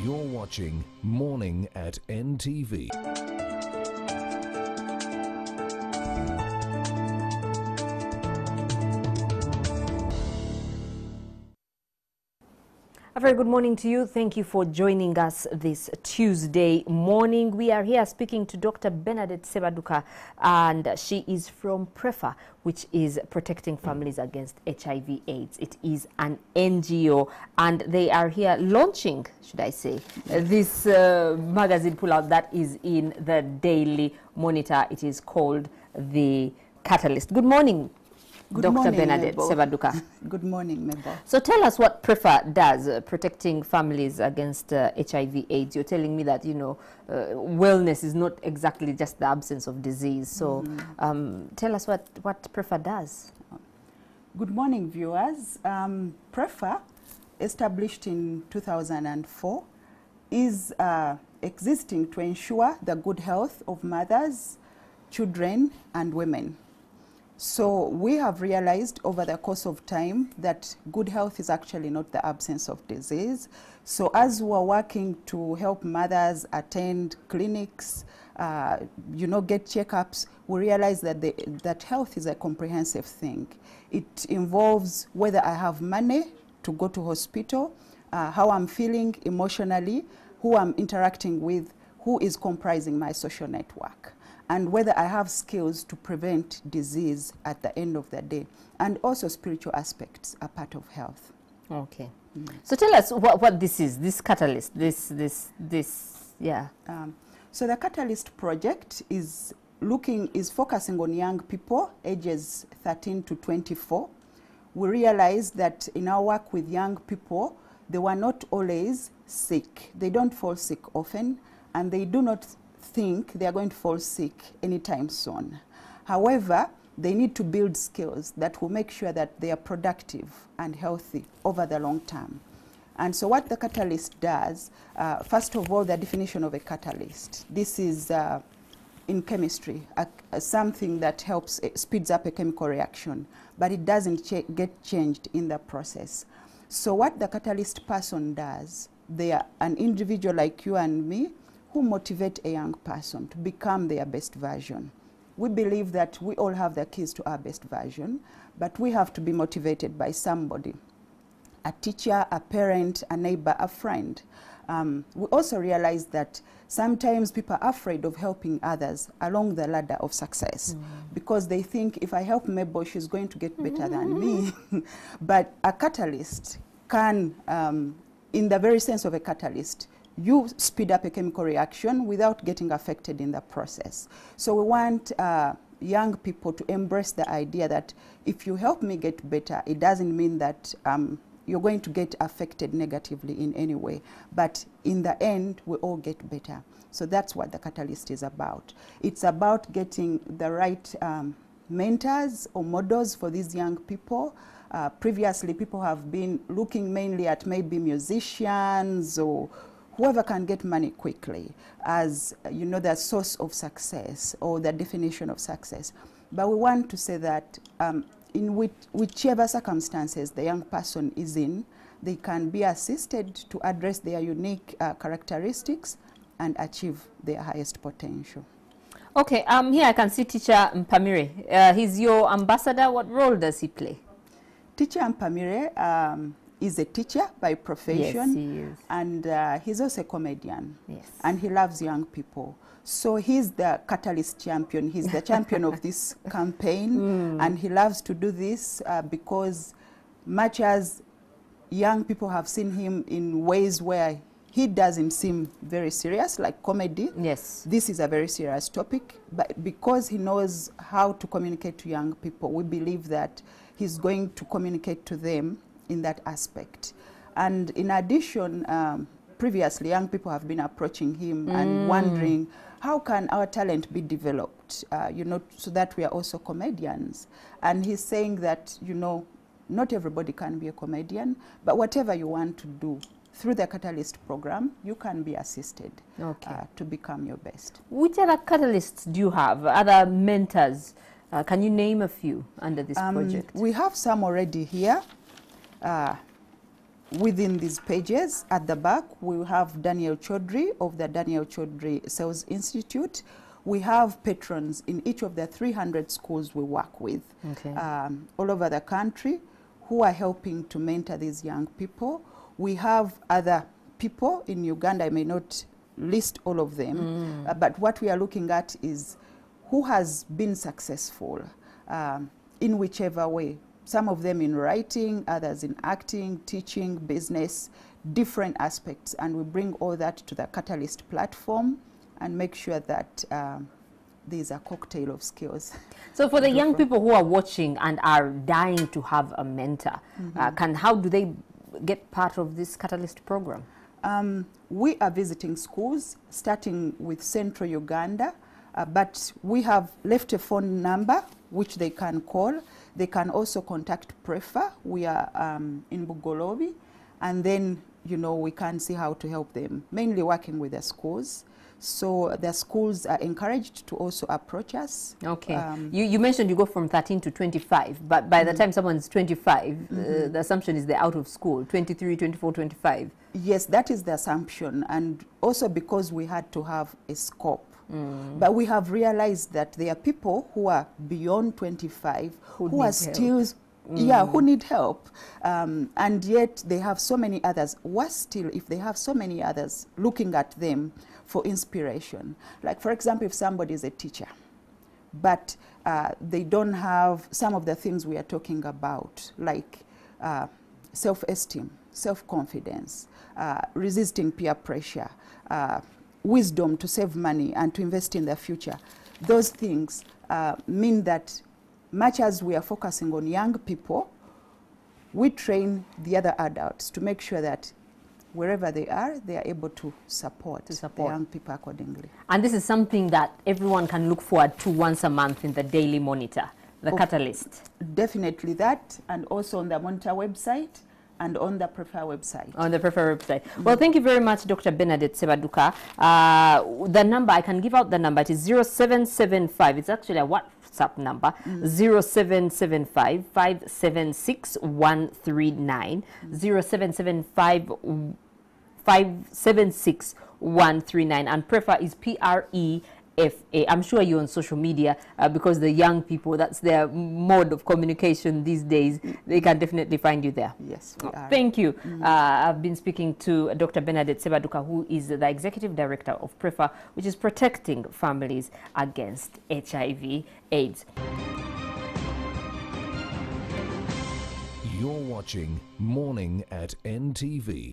You're watching Morning at NTV. A very good morning to you. Thank you for joining us this Tuesday morning. We are here speaking to Dr. Bernadette Ssebadduka, and she is from PREFA, which is Protecting Families Against HIV/AIDS. It is an NGO, and they are here launching, should I say, this magazine pullout that is in the Daily Monitor. It is called The Catalyst. Good morning. Dr. Bernadette Ssebadduka. Good morning, Mabel. So tell us what PREFA does, protecting families against HIV/AIDS. You're telling me that, wellness is not exactly just the absence of disease. So tell us what PREFA does. Good morning, viewers. PREFA, established in 2004, is existing to ensure the good health of mothers, children, and women. So we have realized over the course of time that good health is actually not the absence of disease. So as we are working to help mothers attend clinics, get checkups, we realize that that health is a comprehensive thing. It involves whether I have money to go to hospital, how I'm feeling emotionally, who I'm interacting with, who is comprising my social network, and whether I have skills to prevent disease at the end of the day. And also spiritual aspects are part of health. Okay. So tell us what this is, this catalyst, yeah. So the Catalyst project is focusing on young people, ages 13 to 24. We realized that in our work with young people, they were not always sick. They don't fall sick often, and they do not think they are going to fall sick anytime soon. However, they need to build skills that will make sure that they are productive and healthy over the long term. And so what the catalyst does, first of all, the definition of a catalyst. This is in chemistry, something that speeds up a chemical reaction, but it doesn't get changed in the process. So what the catalyst person does, they are an individual like you and me who motivate a young person to become their best version. We believe that we all have the keys to our best version, but we have to be motivated by somebody, a teacher, a parent, a neighbor, a friend. We also realize that sometimes people are afraid of helping others along the ladder of success because they think if I help Mabel, she's going to get better than me. But a catalyst can, in the very sense of a catalyst, you speed up a chemical reaction without getting affected in the process. So we want young people to embrace the idea that if you help me get better, it doesn't mean that you're going to get affected negatively in any way. But in the end, we all get better. So that's what the Catalyst is about. It's about getting the right mentors or models for these young people. Previously, people have been looking mainly at maybe musicians or whoever can get money quickly as, the source of success or the definition of success. But we want to say that in whichever circumstances the young person is in, they can be assisted to address their unique characteristics and achieve their highest potential. Okay, here I can see Teacher Mpamire. He's your ambassador. What role does he play? Teacher Mpamire is a teacher by profession. Yes, he is. And he's also a comedian. Yes. And he loves young people. So he's the Catalyst champion. He's the champion of this campaign. And he loves to do this because much as young people have seen him in ways where he doesn't seem very serious, like comedy. Yes. This is a very serious topic. But because he knows how to communicate to young people, we believe that he's going to communicate to them in that aspect. And in addition, previously young people have been approaching him and wondering how can our talent be developed, so that we are also comedians. And he's saying that, not everybody can be a comedian, but whatever you want to do through the Catalyst program, you can be assisted to become your best. Which other catalysts do you have, other mentors? Can you name a few under this project? We have some already here. within these pages at the back, we have Daniel Chaudhry of the Daniel Chaudhry Sales Institute. We have patrons in each of the 300 schools we work with all over the country who are helping to mentor these young people. We have other people in Uganda, I may not list all of them, but what we are looking at is who has been successful in whichever way. Some of them in writing, others in acting, teaching, business, different aspects. And we bring all that to the Catalyst platform and make sure that there's a cocktail of skills. So for the young people who are watching and are dying to have a mentor, how do they get part of this Catalyst program? We are visiting schools, starting with Central Uganda, but we have left a phone number which they can call. They can also contact PREFA. We are in Bugolobi, and then, you know, we can see how to help them, mainly working with the schools. So the schools are encouraged to also approach us. Okay. You mentioned you go from 13 to 25, but by the time someone's 25, the assumption is they're out of school, 23, 24, 25. Yes, that is the assumption, and also because we had to have a scope. But we have realized that there are people who are beyond 25 who are still, who need help. And yet they have so many others. Worse still, if they have so many others looking at them for inspiration. Like, for example, if somebody is a teacher, but they don't have some of the things we are talking about, like self-esteem, self-confidence, resisting peer pressure, wisdom to save money and to invest in the future. Those things mean that much as we are focusing on young people, we train the other adults to make sure that wherever they are able to support the young people accordingly. And this is something that everyone can look forward to once a month in the Daily Monitor, the Catalyst. Definitely that, and also on the Monitor website and on the PREFA website. On the PREFA website. Well, thank you very much, Dr. Bernadette Ssebadduka. The number, I can give out the number. It is 0775. It's actually a WhatsApp number. 0775 576 139. 0775 576 139. And PREFA is PREFA. I'm sure you're on social media because the young people, that's their mode of communication these days. They can definitely find you there. Yes, we are. Thank you. I've been speaking to Dr. Bernadette Ssebadduka, who is the Executive Director of PREFA, which is protecting families against HIV/AIDS. You're watching Morning at NTV.